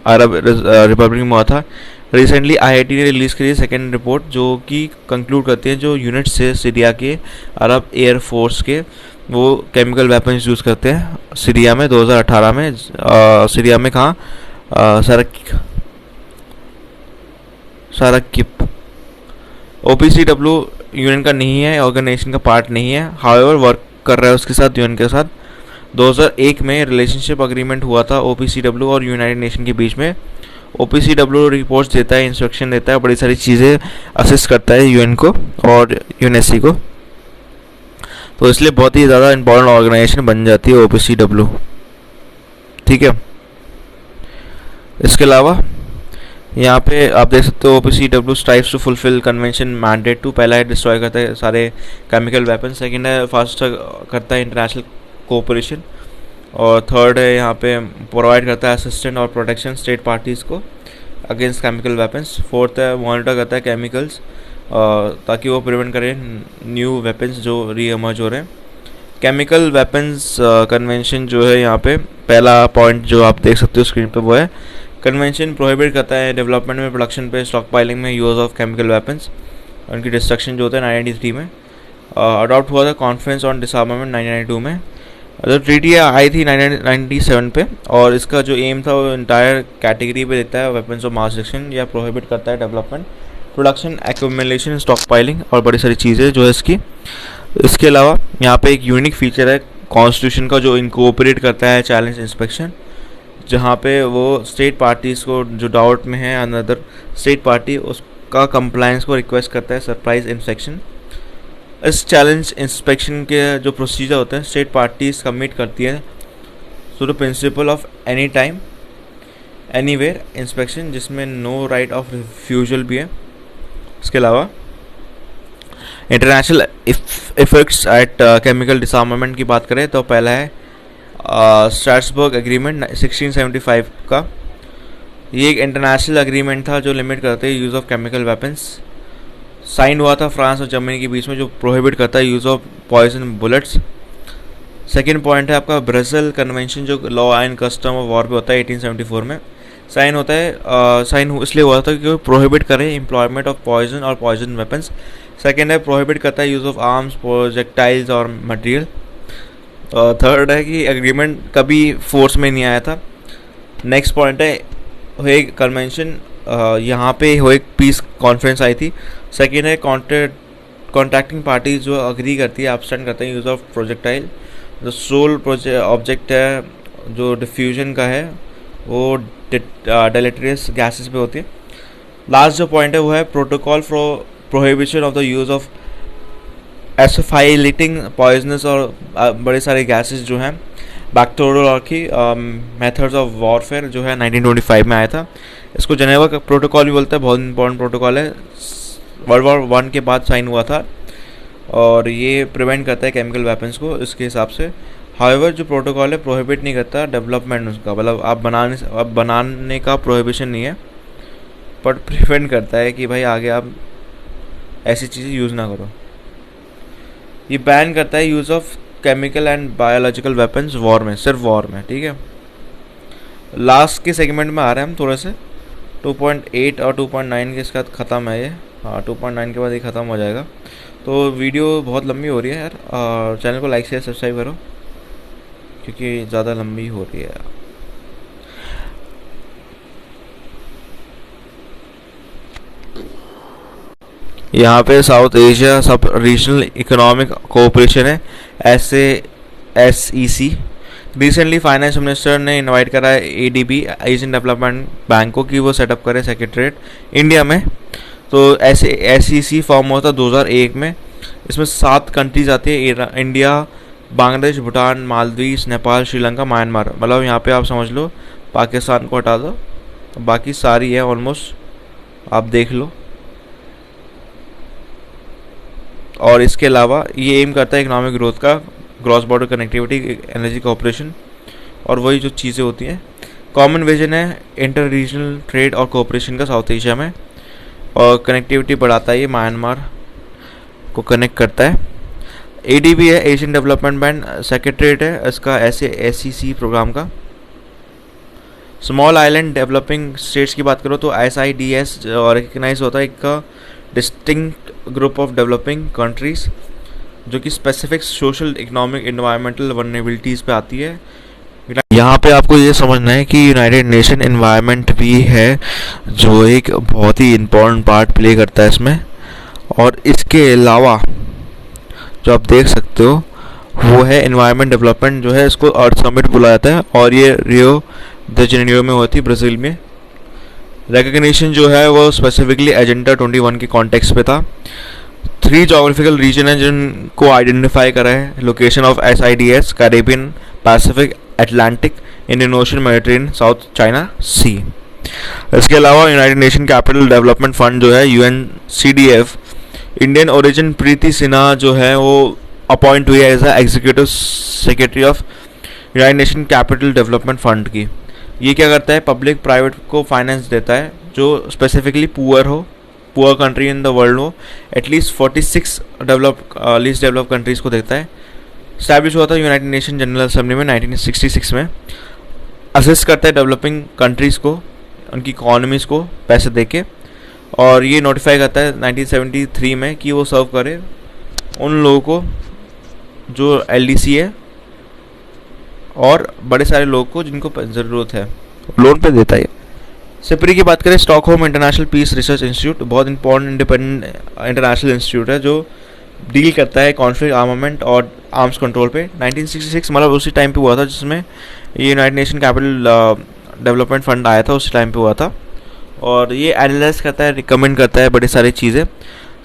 अरब रिपब्लिक में हुआ था। रिसेंटली IIT ने रिलीज़ करी सेकेंड रिपोर्ट जो कि कंक्लूड करती है जो यूनिट से सीरिया के अरब एयर फोर्स के वो केमिकल वेपन्स यूज़ करते हैं सीरिया में 2018 में। सीरिया में कहाँ, सारकिप। OPCW यूनियन का नहीं है, ऑर्गेनाइजेशन का पार्ट नहीं है, हाउएवर वर्क कर रहा है उसके साथ, यूएन के साथ। 2001 में रिलेशनशिप अग्रीमेंट हुआ था OPCW और यूनाइटेड नेशन के बीच में। OPCW रिपोर्ट्स देता है, इंस्ट्रक्शन देता है, बड़ी सारी चीज़ें असिस्ट करता है यूएन को और यूएनएससी को, तो इसलिए बहुत ही ज़्यादा इंपॉर्टेंट ऑर्गेनाइजेशन बन जाती है OPCW। ठीक है, इसके अलावा यहाँ पे आप देख सकते हो OPCW strives to fulfil convention mandate to. पहला है डिस्ट्रॉय करता है सारे केमिकल वेपन, सेकंड है फास्ट करता है इंटरनेशनल कोऑपरेशन, और थर्ड है यहाँ पे प्रोवाइड करता है असिस्टेंट और प्रोटेक्शन स्टेट पार्टीज़ को अगेंस्ट केमिकल वेपन्स। फोर्थ है मॉनिटर करता है केमिकल्स ताकि वो प्रिवेंट करें न्यू वेपन्स जो री एमर्ज हो रहे हैं। केमिकल वेपन्स कन्वेंशन जो है यहाँ पे पहला पॉइंट जो आप देख सकते हो स्क्रीन पे वो है, कन्वेंशन प्रोहिबिट करता है डेवलपमेंट में, प्रोडक्शन पे, स्टॉक पाइलिंग में यूज़ ऑफ केमिकल वेपन्स, उनकी डिस्ट्रक्शन जो होता है 1993 में। अडॉप्ट हुआ था कॉन्फ्रेंस ऑन डिसआर्मामेंट 1992 में। जो ट्रीटी आई थी 1997 पे, और इसका जो एम था वो इंटायर कैटेगरी पे देता है वेपन्स ऑफ मास डिस्ट्रक्शन या प्रोहिबिट करता है development, production, accumulation, stock piling और बड़ी सारी चीज़ें जो है इसकी। इसके अलावा यहाँ पे एक यूनिक फीचर है कॉन्स्टिट्यूशन का जो इनकोऑपरेट करता है चैलेंज इंस्पेक्शन। जहाँ पे वो स्टेट पार्टीज़ को जो डाउट में है अनदर स्टेट पार्टी उसका कंप्लायंस को रिक्वेस्ट करता है सरप्राइज इंस्पेक्शन। इस चैलेंज इंस्पेक्शन के जो प्रोसीजर होते हैं स्टेट पार्टीज कमिट करती है so the principle of any time anywhere inspection, जिसमें नो राइट ऑफ रिफ्यूजल भी है। इसके अलावा international effects at chemical disarmament की बात करें तो पहला है स्ट्रैसबर्ग एग्रीमेंट 1675 का। ये एक इंटरनेशनल एग्रीमेंट था जो लिमिट करते हैं use of chemical weapons. Sign हुआ था फ्रांस और जर्मनी के बीच में, जो प्रोहिबिट करता है use of poison bullets. Second point है आपका ब्रसेल कन्वेंशन, जो law and custom of war पे होता है 1874 में साइन होता है। साइन इसलिए हुआ था क्योंकि प्रोहिबिट करे एम्प्लॉयमेंट ऑफ पॉइजन और पॉइजन वेपन्स। सेकेंड है प्रोहिबिट करता है यूज़ ऑफ आर्म्स, प्रोजेक्टाइल्स और मटेरियल। थर्ड है कि एग्रीमेंट कभी फोर्स में नहीं आया था। नेक्स्ट पॉइंट है हेग कन्वेंशन, यहाँ पे हेग पीस कॉन्फ्रेंस आई थी। सेकेंड है कॉन्ट्रैक्टिंग पार्टीज जो अग्री करती है एब्सटेंड करते हैं यूज़ ऑफ प्रोजेक्टाइल। जो सोल ऑब्जेक्ट है जो डिफ्यूजन का है वो डेलेटेरियस गैसेस पे होती है। लास्ट जो पॉइंट है वो है protocol for prohibition of the use of asphyxiating poisonous और बड़े सारे गैसेस जो हैं बैक्टीरियोलॉजी मेथड्स ऑफ वॉरफेयर जो है 1925 में आया था। इसको जेनेवा का प्रोटोकॉल भी बोलते हैं, बहुत इंपॉर्टेंट प्रोटोकॉल है, वर्ल्ड वॉर 1 के बाद साइन हुआ था और ये प्रिवेंट करता है केमिकल वेपन्स को इसके हिसाब से। हाउएवर जो प्रोटोकॉल है प्रोहिबिट नहीं करता डेवलपमेंट उसका, मतलब आप बनाने का प्रोहिबिशन नहीं है, बट प्रिवेंट करता है कि भाई आगे आप ऐसी चीज़ें यूज़ ना करो। ये बैन करता है use of chemical and biological weapons war में, सिर्फ वॉर में, ठीक है। लास्ट के सेगमेंट में आ रहे हैं हम थोड़े से 2.8 और 2.9 के इसका ख़त्म है ये। हाँ 2.9 के बाद ये ख़त्म हो जाएगा। तो वीडियो बहुत लंबी हो रही है यार, और चैनल को लाइक शेयर सब्सक्राइब करो क्योंकि ज़्यादा लंबी हो रही है। यहाँ पे साउथ एशिया सब रीजनल इकोनॉमिक कोऑपरेशन है SEC। रिसेंटली फाइनेंस मिनिस्टर ने इनवाइट करा है ADB एशियन डेवलपमेंट बैंक को कि वो सेटअप करे सेक्रेटरीट इंडिया में। तो ऐसे SEC फॉर्म हुआ था 2001 में। इसमें 7 कंट्रीज आती है, इंडिया, बांग्लादेश, भूटान, मालदीव, नेपाल, श्रीलंका, म्यांमार। मतलब यहाँ पे आप समझ लो पाकिस्तान को हटा दो, बाकी सारी है ऑलमोस्ट, आप देख लो। और इसके अलावा ये एम करता है इकोनॉमिक ग्रोथ का, cross border connectivity, energy cooperation और वही जो चीज़ें होती हैं। कॉमन विजन है इंटर रीजनल ट्रेड और कोऑपरेशन का साउथ एशिया में, और कनेक्टिविटी बढ़ाता है, ये म्यांमार को कनेक्ट करता है। ADB है एशियन डेवलपमेंट बैंक, सेक्रेटरीट है इसका SEC प्रोग्राम का। स्मॉल आइलैंड डेवलपिंग स्टेट्स की बात करो तो SIDS रिकग्नाइज होता है एक distinct group of developing countries जो कि specific social, economic, environmental vulnerabilities पे आती है। यहाँ पे आपको ये समझना है कि यूनाइटेड नेशन एनवायरनमेंट भी है जो एक बहुत ही इम्पोर्टेंट पार्ट प्ले करता है इसमें। और इसके अलावा जो आप देख सकते हो वो है एनवायरनमेंट डेवलपमेंट, जो है इसको अर्थ समिट बुलाया जाता है और ये रियो द जेनेरियो में होती है ब्राज़ील में। रिकग्निशन जो है वो स्पेसिफिकली एजेंडा 21 के कॉन्टेक्स्ट पे था। 3 जोग्राफिकल रीजन है जिनको आइडेंटिफाई करा है, location of SIDS, Caribbean, Pacific, Atlantic, Indian Ocean, Mediterranean, South China Sea. इसके अलावा United Nation capital development fund जो है UNCDF, Indian origin Preeti Sinha जो है वो अपॉइंट हुई है as executive secretary of United Nation capital development fund की। ये क्या करता है, पब्लिक प्राइवेट को फाइनेंस देता है जो specifically poor country in the world हो, एटलीस्ट 46 लीस्ट डेवलप कंट्रीज़ को देता है। स्टैब्लिश हुआ था यूनाइटेड नेशन जनरल असेंबली में 1966 में। असिस्ट करता है डेवलपिंग कंट्रीज़ को, उनकी इकॉनमीज़ को पैसे देके, और ये नोटिफाई करता है 1973 में कि वो सर्व करे उन लोगों को जो LDC है और बड़े सारे लोगों को जिनको ज़रूरत है, लोन पे देता है। सिपरी की बात करें, Stockholm international peace research institute बहुत इंपॉर्टेंट इंडिपेंडेंट इंटरनेशनल इंस्टीट्यूट है जो डील करता है कॉन्फ्लिक्ट आर्मामेंट और आर्म्स कंट्रोल पे। 1966 मतलब उसी टाइम पे हुआ था जिसमें ये United Nation capital development fund आया था उस टाइम पे हुआ था, और ये एनालाइज करता है, रिकमेंड करता है बड़ी सारी चीज़ें।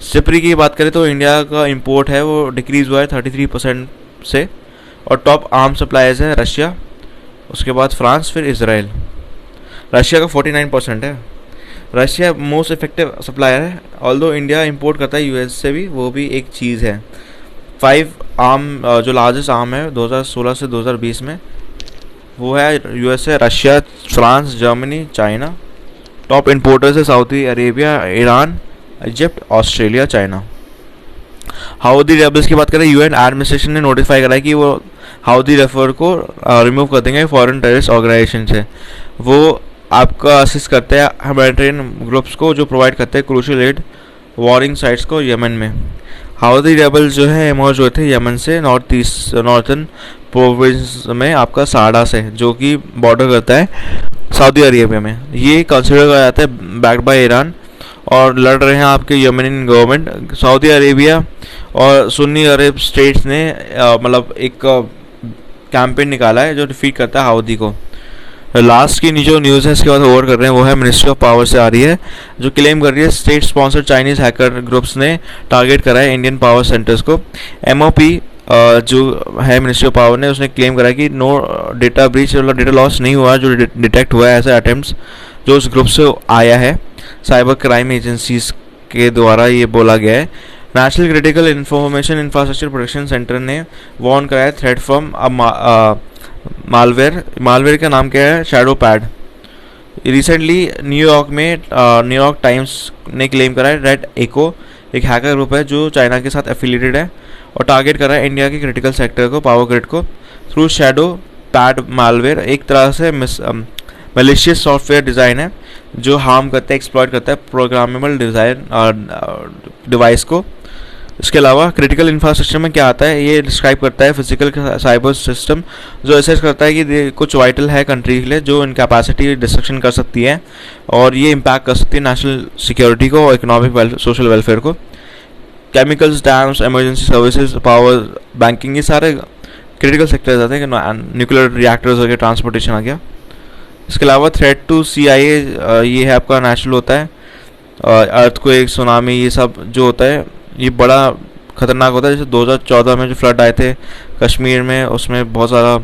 सिपरी की बात करें तो इंडिया का इंपोर्ट है वो डिक्रीज़ हुआ है 33% से, और टॉप आर्म सप्लायर्स है रशिया, उसके बाद फ्रांस, फिर इसराइल। रशिया का 49% है। रशिया मोस्ट इफेक्टिव सप्लायर है, ऑल्दो इंडिया इंपोर्ट करता है यूएस से भी, वो भी एक चीज़ है। 5 आर्म जो लार्जेस्ट आर्म है 2016 से 2020 में, वो है यूएस है, Russia, France, Germany, China. Top importers है Saudi Arabia, Iran, Egypt, Australia, China. Houthi rebels की बात करें, यूएन एडमिनिस्ट्रेशन ने नोटिफाई करा है कि वो हाउदी रेफर को रिमूव कर देंगे फॉरेन टेररिस्ट ऑर्गेनाइजेशन से। वो आपका असिस्ट करते हैं ह्यूमैनिटेरियन ग्रुप्स को जो प्रोवाइड करते हैं क्रूशियल एड वॉरिंग साइट्स को यमन में। हाउदी रेबल्स जो है इमर्ज हुए थे यमन से, नॉर्थर्न प्रोविंस में आपका साड़ा से, जो कि बॉर्डर करता है सऊदी अरेबिया में। ये कंसिडर करा जाता है बैक्ड बाय ईरान, और लड़ रहे हैं आपके यमन गवर्नमेंट। सऊदी अरेबिया और सुन्नी अरब स्टेट्स ने मतलब एक कैंपेन निकाला है जो डिफीट करता है हाउदी को। लास्ट की जो न्यूज़ है इसके बाद ओवर कर रहे हैं वो है मिनिस्ट्री ऑफ पावर से आ रही है, जो क्लेम कर रही है state sponsored Chinese hacker groups ने टारगेट करा है इंडियन पावर सेंटर्स को। एमओपी जो है मिनिस्ट्री ऑफ पावर ने, उसने क्लेम करा है कि नो डेटा ब्रीच मतलब डेटा लॉस नहीं हुआ जो डिटेक्ट हुआ है ऐसे अटेम्प्ट्स जो उस ग्रुप से आया है। साइबर क्राइम एजेंसीज के द्वारा ये बोला गया है। National critical information infrastructure protection centre ने वार्न कराया थ्रेट फ्रॉम मालवेयर का नाम क्या है, शैडो पैड। रिसेंटली न्यूयॉर्क में न्यूयॉर्क टाइम्स ने क्लेम करा है रेड एको एक हैकर ग्रुप है जो चाइना के साथ एफिलिएटेड है और टारगेट कर रहा है इंडिया के क्रिटिकल सेक्टर को, पावर ग्रिड को, थ्रू शैडो पैड मालवेयर। एक तरह से मैलिशियस सॉफ्टवेयर डिज़ाइन है जो हार्म करता है, एक्सप्लॉइट करता है प्रोग्रामेबल डिज़ाइन डिवाइस को। इसके अलावा क्रिटिकल इंफ्रास्ट्रक्चर में क्या आता है, ये डिस्क्राइब करता है फिजिकल साइबर सिस्टम जो असेस करता है कि कुछ वाइटल है कंट्री के लिए जो इन कैपेसिटी डिस्ट्रक्शन कर सकती है और ये इम्पैक्ट कर सकती है नेशनल सिक्योरिटी को और इकोनॉमिक सोशल वेलफेयर को। Chemicals, dams, emergency services, power, banking, ये सारे क्रिटिकल सेक्टर्स आते हैं। न्यूक्लियर रिएक्टर्स हो गए, ट्रांसपोर्टेशन आ गया। इसके अलावा थ्रेट टू CIA ये है आपका नेशनल होता है, अर्थक्वेक, सुनामी, ये सब जो होता है ये बड़ा ख़तरनाक होता है। जैसे 2014 में जो फ्लड आए थे कश्मीर में, उसमें बहुत सारा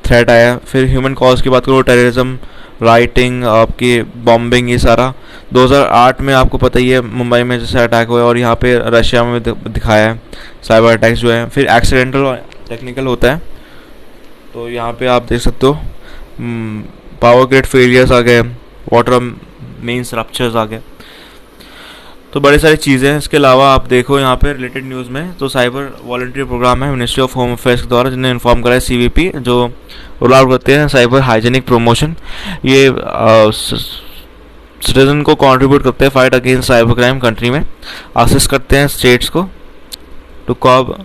थ्रेट आया। फिर ह्यूमन कॉज की बात करो, टेररिज्म, राइटिंग, आपकी बॉम्बिंग, ये सारा 2008 में आपको पता ही है मुंबई में जैसे अटैक हुआ और यहाँ पे रशिया में दिखाया है साइबर अटैक्स जो है। फिर एक्सीडेंटल और टेक्निकल होता है, तो यहाँ पे आप देख सकते हो पावर ग्रिड फेलियर्स आ गए, वाटर मेन्स रप्चर्स आ गए, तो बड़ी सारी चीज़ें हैं। इसके अलावा आप देखो यहाँ पे रिलेटेड न्यूज़ में तो साइबर वॉलंटियर प्रोग्राम है मिनिस्ट्री ऑफ होम अफेयर्स के द्वारा, जिन्हें इन्फॉर्म करा है CVP जो रोल आउट करते हैं साइबर हाइजेनिक प्रमोशन। ये सिटीजन को कंट्रीब्यूट करते हैं fight against cyber crime country में, असिस्ट करते हैं स्टेट्स को to curb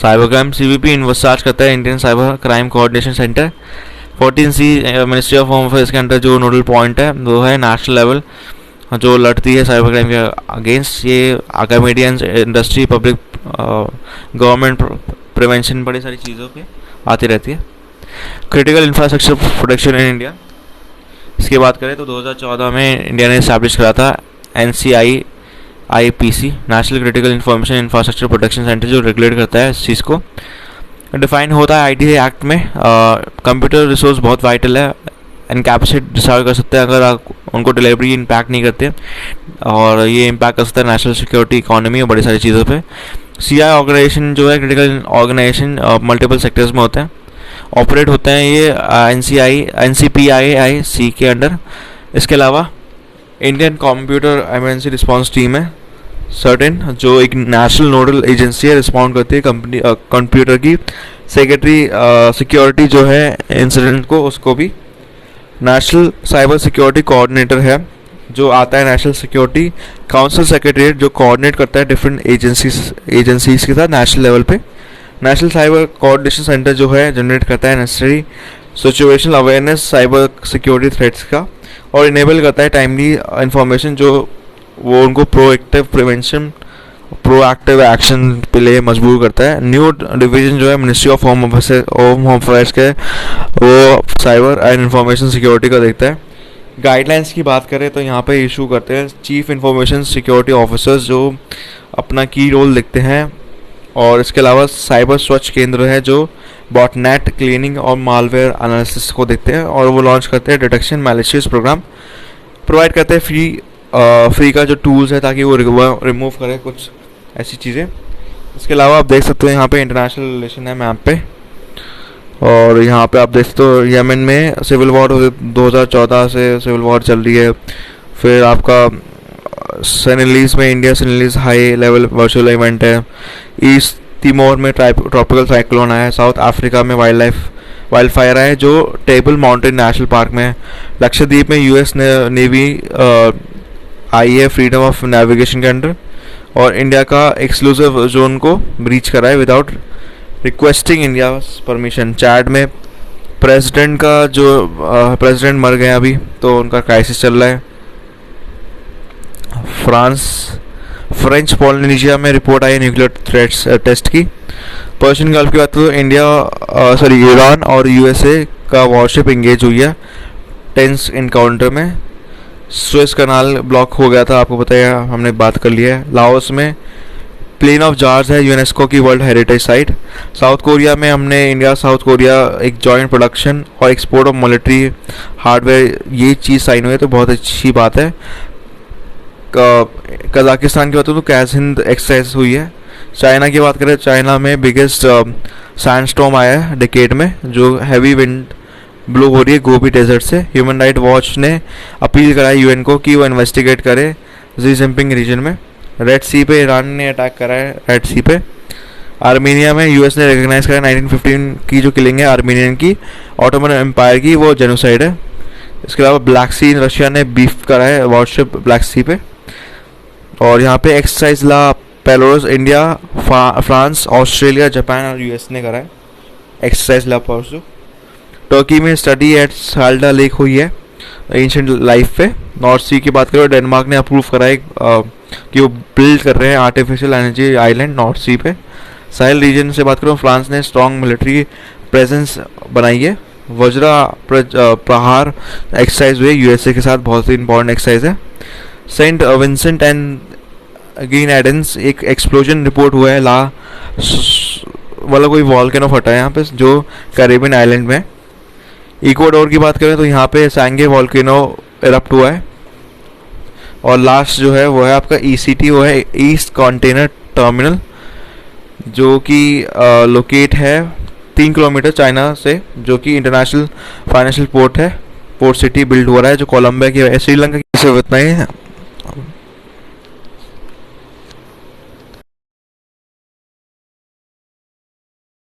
cyber crime. CVP इन्वेस्टार्ज करता है Indian cyber crime coordination centre. 14C ministry of home affairs के अंडर जो नोडल पॉइंट है वो है नेशनल लेवल जो लड़ती है साइबर क्राइम के अगेंस्ट। ये अकाडेमियंस, इंडस्ट्री, पब्लिक, गवर्नमेंट, प्रिवेंशन, बड़ी सारी चीज़ों पे आती रहती है। Critical infrastructure protection in India, इसकी बात करें तो 2014 में इंडिया ने इस्टेब्लिश करा था NCIIPC, national critical information infrastructure protection centre, जो रेगुलेट करता है इस चीज़ को। डिफाइन होता है ITI एक्ट में। कंप्यूटर रिसोर्स बहुत वाइटल है, इनकैपेसिटी डिसाइड कर सकते हैं अगर आप उनको डिलीवरी इम्पैक्ट नहीं करते, और ये इम्पैक्ट कर सकता है नेशनल सिक्योरिटी, इकोनॉमी और बड़ी सारी चीज़ों पे। CI ऑर्गेनाइजेशन जो है क्रिटिकल ऑर्गेनाइजेशन मल्टीपल सेक्टर्स में होते हैं, ऑपरेट होते हैं ये NCPIIC के अंडर। इसके अलावा Indian computer emergency response team है सर्टेन, जो एक नेशनल नोडल एजेंसी है, रिस्पॉन्ड करती है कंपनी कंप्यूटर की सेक्रेटरी सिक्योरिटी जो है इंसिडेंट को, उसको भी। नेशनल साइबर सिक्योरिटी कोऑर्डिनेटर है जो आता है नेशनल सिक्योरिटी काउंसिल सेक्रेटरीट, जो कोऑर्डिनेट करता है डिफरेंट एजेंसीज के साथ नेशनल लेवल पे। नेशनल साइबर कोऑर्डिनेशन सेंटर जो है जनरेट करता है necessary situational awareness cyber security threats का, और इनेबल करता है टाइमली इंफॉर्मेशन जो वो उनको प्रोएक्टिव प्रिवेंशन प्रोएक्टिव एक्शन के लिए मजबूर करता है। न्यू डिवीजन जो है मिनिस्ट्री ऑफ होम अफेयर्स के, वो साइबर एंड इंफॉर्मेशन सिक्योरिटी का देखता है। गाइडलाइंस की बात करें तो यहाँ पे इशू करते हैं चीफ इंफॉर्मेशन सिक्योरिटी ऑफिसर्स, जो अपना की रोल देखते हैं। और इसके अलावा साइबर स्वच्छ केंद्र है जो बॉटनेट क्लीनिंग और मालवेयर एनालिसिस को देखते हैं, और वो लॉन्च करते हैं डिटेक्शन मैलिशियस प्रोग्राम, प्रोवाइड करते हैं फ्री का जो टूल्स है ताकि वो रिमूव करे कुछ ऐसी चीज़ें। इसके अलावा आप देख सकते हो यहाँ पे इंटरनेशनल रिलेशन है मैप पे, और यहाँ पे आप देख सकते हो यमन में सिविल वॉर 2014 से सिविल वॉर चल रही है। फिर आपका सेनेलिस में इंडिया सेनेलिस हाई लेवल वर्चुअल इवेंट है। ईस्ट तिमोर में ट्रॉपिकल साइक्लोन आया है। साउथ अफ्रीका में वाइल्ड फायर है जो टेबल माउंटेन नेशनल पार्क में है। लक्षद्वीप में यूएस नेवी आई है फ्रीडम ऑफ नेविगेशन के अंडर, और इंडिया का एक्सक्लूसिव जोन को ब्रीच करा है without requesting India permission. Chad में प्रेसिडेंट का जो प्रेसिडेंट मर गए अभी, तो उनका क्राइसिस चल रहा है। फ्रेंच पॉलिनेशिया में रिपोर्ट आई है न्यूक्लियर थ्रेट्स टेस्ट की। पर्शियन गल्फ की बात करो ईरान और यूएसए का वॉरशिप इंगेज हुई है टेंस इनकाउंटर में। सुएज कनाल ब्लॉक हो गया था, आपको पता है, हमने बात कर लिया है। लाओस में प्लेन ऑफ जार्स है यूनेस्को की world heritage site. South Korea में हमने इंडिया साउथ कोरिया एक जॉइंट प्रोडक्शन और एक्सपोर्ट ऑफ मिलिट्री हार्डवेयर ये चीज़ साइन हुई है, तो बहुत अच्छी बात है। कजाकिस्तान की बात करें तो कैश हिंद एक्सरसाइज हुई है। चाइना की बात करें, चाइना में बिगेस्ट सैंडस्टॉर्म आया है डिकेड में, जो हैवी विंड ब्लो हो रही है गोबी डेजर्ट से। ह्यूमन राइट वॉच ने अपील कराई यूएन को कि वो इन्वेस्टिगेट करे जी जिनपिंग रीजन में। रेड सी पे ईरान ने अटैक करा है, रेड सी पे। आर्मीनिया में यूएस ने रिकग्नाइज करा 1915 की जो किलिंग है आर्मीनियन की ऑटोमन एम्पायर की, वो जेनोसाइड है। इसके अलावा ब्लैक सी रशिया ने बीफ करा है वॉरशिप ब्लैक सी पे। और यहाँ पे एक्सरसाइज ला पेलोरस इंडिया फ्रांस ऑस्ट्रेलिया जापान और यूएस ने करा है एक्सरसाइज ला पेलोरस। टर्की में स्टडी एट साल्डा लेक हुई है एंशिएंट लाइफ पे। नॉर्थ सी की बात करें, डेनमार्क ने अप्रूव करा है कि वो बिल्ड कर रहे हैं आर्टिफिशियल एनर्जी आइलैंड नॉर्थ सी पे। साहिल रीजन से बात करूँ, फ्रांस ने स्ट्रॉन्ग मिलिट्री प्रेजेंस बनाई है। वज्रा प्रहार एक्सरसाइज हुई यूएसए के साथ, बहुत ही इंपॉर्टेंट एक्सरसाइज है। सेंट विंसेंट एंड ग्रेनेडिन्स एक एक्सप्लोजन रिपोर्ट हुआ है वाला कोई वॉल्केनो फटा है यहाँ पे जो कैरेबियन आइलैंड में। इक्वाडोर की बात करें तो यहाँ पे सांगे वॉल्केनो इरप्ट हुआ है। और लास्ट जो है वो है आपका ईसीटी, वो है ईस्ट कंटेनर टर्मिनल, जो कि लोकेट है 3 किलोमीटर चाइना से, जो कि इंटरनेशनल फाइनेंशियल पोर्ट है, पोर्ट सिटी बिल्ड हो रहा है जो कोलंबिया की है। श्रीलंका की सिर्फ इतना ही है।